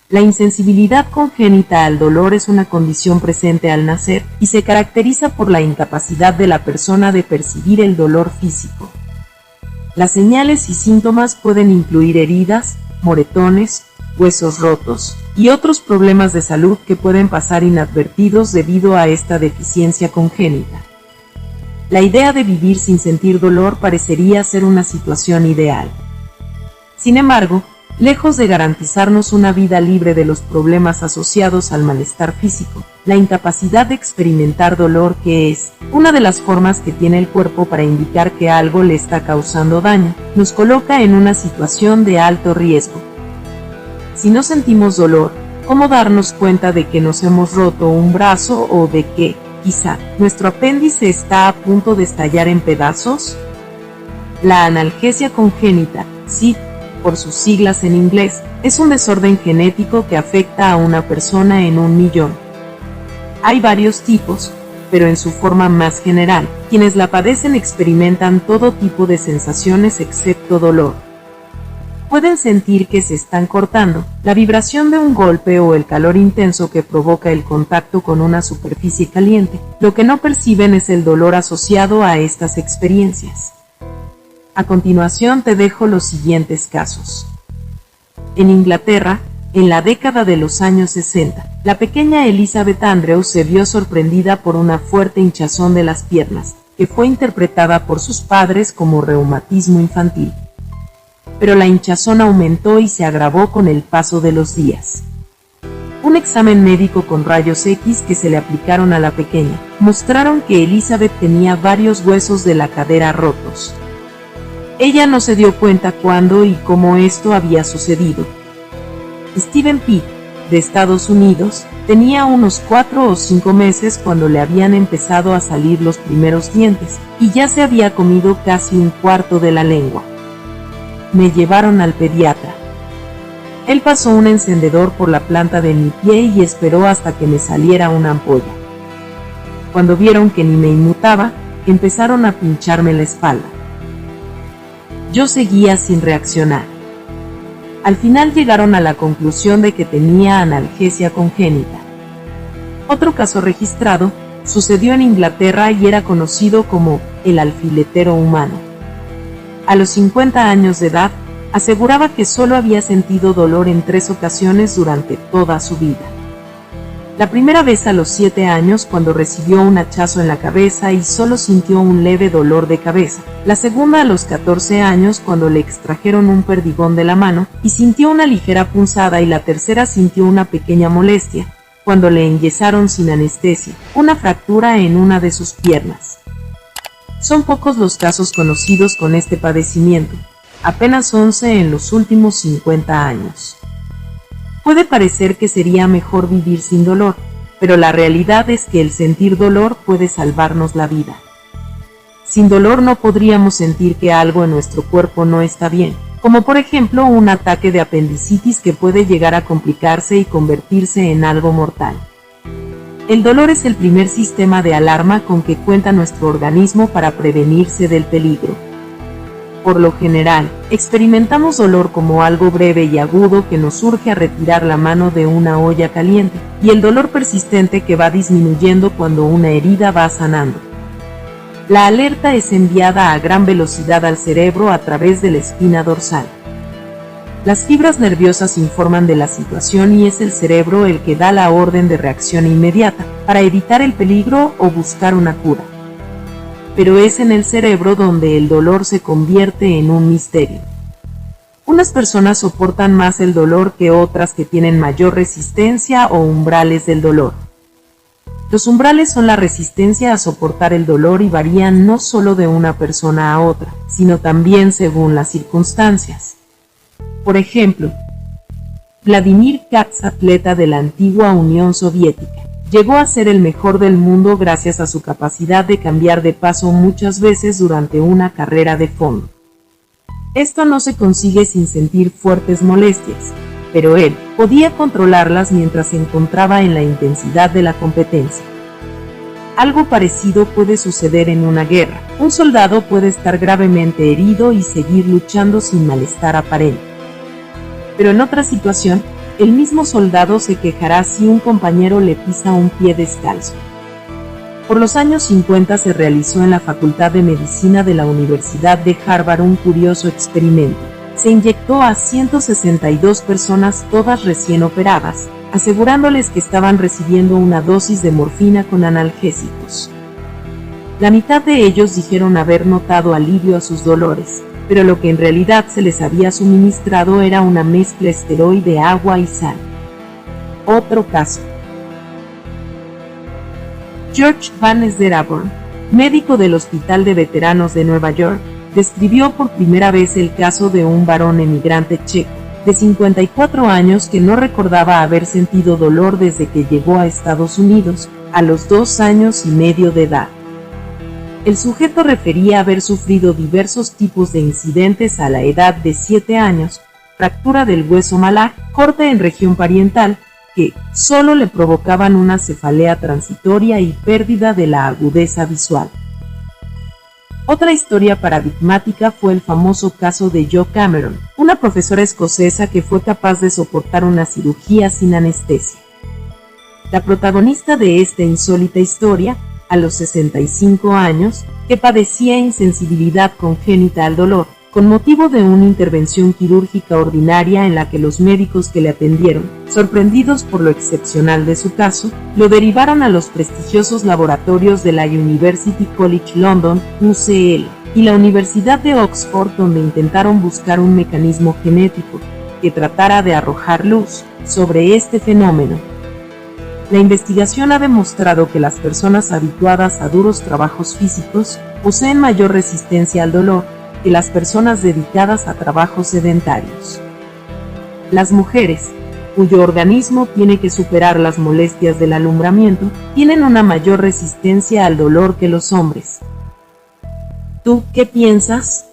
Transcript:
La insensibilidad congénita al dolor es una condición presente al nacer y se caracteriza por la incapacidad de la persona de percibir el dolor físico. Las señales y síntomas pueden incluir heridas, moretones, huesos rotos y otros problemas de salud que pueden pasar inadvertidos debido a esta deficiencia congénita. La idea de vivir sin sentir dolor parecería ser una situación ideal. Sin embargo, lejos de garantizarnos una vida libre de los problemas asociados al malestar físico, la incapacidad de experimentar dolor, que es una de las formas que tiene el cuerpo para indicar que algo le está causando daño, nos coloca en una situación de alto riesgo. Si no sentimos dolor, ¿cómo darnos cuenta de que nos hemos roto un brazo o de que, quizá, nuestro apéndice está a punto de estallar en pedazos? La analgesia congénita, SID, por sus siglas en inglés, es un desorden genético que afecta a una persona en 1.000.000. Hay varios tipos, pero en su forma más general, quienes la padecen experimentan todo tipo de sensaciones excepto dolor. Pueden sentir que se están cortando, la vibración de un golpe o el calor intenso que provoca el contacto con una superficie caliente. Lo que no perciben es el dolor asociado a estas experiencias. A continuación te dejo los siguientes casos. En Inglaterra, en la década de los años 60, la pequeña Elizabeth Andrews se vio sorprendida por una fuerte hinchazón de las piernas, que fue interpretada por sus padres como reumatismo infantil. Pero la hinchazón aumentó y se agravó con el paso de los días. Un examen médico con rayos X que se le aplicaron a la pequeña mostraron que Elizabeth tenía varios huesos de la cadera rotos. Ella no se dio cuenta cuándo y cómo esto había sucedido. Stephen Pitt, de Estados Unidos, tenía unos 4 o 5 meses cuando le habían empezado a salir los primeros dientes, y ya se había comido casi un cuarto de la lengua. Me llevaron al pediatra. Él pasó un encendedor por la planta de mi pie y esperó hasta que me saliera una ampolla. Cuando vieron que ni me inmutaba, empezaron a pincharme la espalda. Yo seguía sin reaccionar. Al final llegaron a la conclusión de que tenía analgesia congénita. Otro caso registrado sucedió en Inglaterra y era conocido como el alfiletero humano. A los 50 años de edad, aseguraba que solo había sentido dolor en 3 ocasiones durante toda su vida. La primera vez a los 7 años cuando recibió un hachazo en la cabeza y solo sintió un leve dolor de cabeza. La segunda a los 14 años cuando le extrajeron un perdigón de la mano y sintió una ligera punzada, y la tercera sintió una pequeña molestia cuando le enyesaron sin anestesia una fractura en una de sus piernas. Son pocos los casos conocidos con este padecimiento, apenas 11 en los últimos 50 años. Puede parecer que sería mejor vivir sin dolor, pero la realidad es que el sentir dolor puede salvarnos la vida. Sin dolor no podríamos sentir que algo en nuestro cuerpo no está bien, como por ejemplo un ataque de apendicitis que puede llegar a complicarse y convertirse en algo mortal. El dolor es el primer sistema de alarma con que cuenta nuestro organismo para prevenirse del peligro. Por lo general, experimentamos dolor como algo breve y agudo que nos urge a retirar la mano de una olla caliente, y el dolor persistente que va disminuyendo cuando una herida va sanando. La alerta es enviada a gran velocidad al cerebro a través de la espina dorsal. Las fibras nerviosas informan de la situación y es el cerebro el que da la orden de reacción inmediata para evitar el peligro o buscar una cura. Pero es en el cerebro donde el dolor se convierte en un misterio. Unas personas soportan más el dolor que otras que tienen mayor resistencia o umbrales del dolor. Los umbrales son la resistencia a soportar el dolor y varían no solo de una persona a otra, sino también según las circunstancias. Por ejemplo, Vladimir Katz, atleta de la antigua Unión Soviética, llegó a ser el mejor del mundo gracias a su capacidad de cambiar de paso muchas veces durante una carrera de fondo. Esto no se consigue sin sentir fuertes molestias, pero él podía controlarlas mientras se encontraba en la intensidad de la competencia. Algo parecido puede suceder en una guerra. Un soldado puede estar gravemente herido y seguir luchando sin malestar aparente. Pero en otra situación, El mismo soldado se quejará si un compañero le pisa un pie descalzo. Por los años 50 se realizó en la Facultad de Medicina de la Universidad de Harvard un curioso experimento. Se inyectó a 162 personas, todas recién operadas, asegurándoles que estaban recibiendo una dosis de morfina con analgésicos. La mitad de ellos dijeron haber notado alivio a sus dolores, pero lo que en realidad se les había suministrado era una mezcla esteroide, agua y sal. Otro caso. George Van Zeraborn, médico del Hospital de Veteranos de Nueva York, describió por primera vez el caso de un varón emigrante checo, de 54 años que no recordaba haber sentido dolor desde que llegó a Estados Unidos, a los 2 años y medio de edad. El sujeto refería haber sufrido diversos tipos de incidentes a la edad de 7 años, fractura del hueso malar, corte en región parietal, que solo le provocaban una cefalea transitoria y pérdida de la agudeza visual. Otra historia paradigmática fue el famoso caso de Jo Cameron, una profesora escocesa que fue capaz de soportar una cirugía sin anestesia. La protagonista de esta insólita historia, a los 65 años, que padecía insensibilidad congénita al dolor, con motivo de una intervención quirúrgica ordinaria en la que los médicos que le atendieron, sorprendidos por lo excepcional de su caso, lo derivaron a los prestigiosos laboratorios de la University College London, UCL, y la Universidad de Oxford, donde intentaron buscar un mecanismo genético que tratara de arrojar luz sobre este fenómeno. La investigación ha demostrado que las personas habituadas a duros trabajos físicos poseen mayor resistencia al dolor que las personas dedicadas a trabajos sedentarios. Las mujeres, cuyo organismo tiene que superar las molestias del alumbramiento, tienen una mayor resistencia al dolor que los hombres. ¿Tú qué piensas?